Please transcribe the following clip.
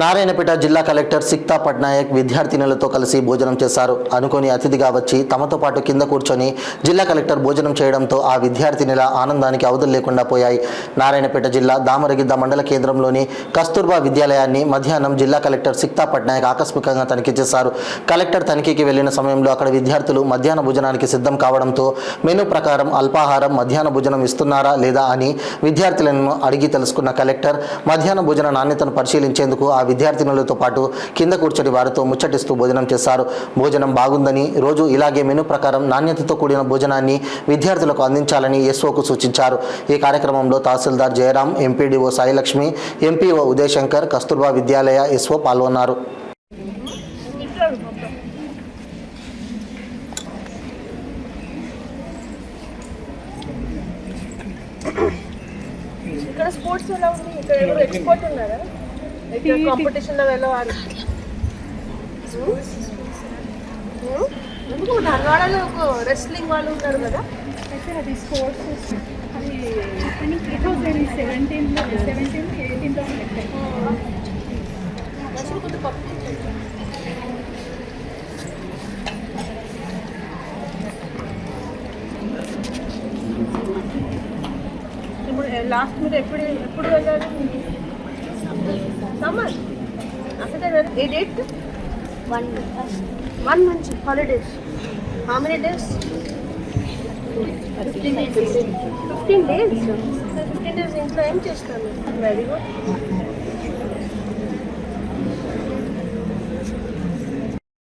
నారాయణపేట జిల్లా కలెక్టర్ సిక్తా పట్నాయక్ విద్యార్థినులతో కలిసి భోజనం చేశారు. అనుకోని అతిథిగా వచ్చి తమతో పాటు కింద కూర్చొని జిల్లా కలెక్టర్ భోజనం చేయడంతో ఆ విద్యార్థినుల ఆనందానికి అవధులు లేకుండా పోయాయి. నారాయణపేట జిల్లా దామరగిద్ద మండల కేంద్రంలోని కస్తూర్బా విద్యాలయాన్ని మధ్యాహ్నం జిల్లా కలెక్టర్ సిక్తా పట్నాయక్ ఆకస్మికంగా తనిఖీ చేశారు. కలెక్టర్ తనిఖీకి వెళ్లిన సమయంలో అక్కడ విద్యార్థులు మధ్యాహ్న భోజనానికి సిద్ధం కావడంతో మెనూ ప్రకారం అల్పాహారం మధ్యాహ్న భోజనం ఇస్తున్నారా లేదా అని విద్యార్థులను అడిగి తెలుసుకున్న కలెక్టర్ మధ్యాహ్న భోజన నాణ్యతను పరిశీలించేందుకు ఆ విద్యార్థినులతో పాటు కింద కూర్చొని వారితో ముచ్చటిస్తూ భోజనం చేశారు. భోజనం బాగుందని, రోజు ఇలాగే మెనూ ప్రకారం నాణ్యతతో కూడిన భోజనాన్ని విద్యార్థులకు అందించాలని ఎస్ఓకు సూచించారు. ఈ కార్యక్రమంలో తహసీల్దార్ జయరాం, ఎంపీడీఓ సాయిలక్ష్మి, ఎంపీఓ ఉదయశంకర్, కస్తూర్బా విద్యాలయ ఎస్ఓ పాల్గొన్నారు. ఇక్కడ స్పోర్ట్స్ ఎలా ఉంది? ఇక్కడ ఎవరు ఎక్స్పర్ట్ ఉన్నారా? ఇక్కడ కాంపిటీషన్లో వెళ్ళవాలి. ఎందుకు ధర్వాడలో ఒక రెస్లింగ్ వాళ్ళు ఉన్నారు కదా? అయితే అది స్పోర్ట్స్ అది 2017 18లో ఇప్పుడు లాస్ట్ మీరు ఎప్పుడు వెళ్ళారు? సమ్మర్ అసలు ఏ date? 1 month holidays. How many days? 15 days. 15 days ఇంట్లో ఏం చేస్తాను? Very good.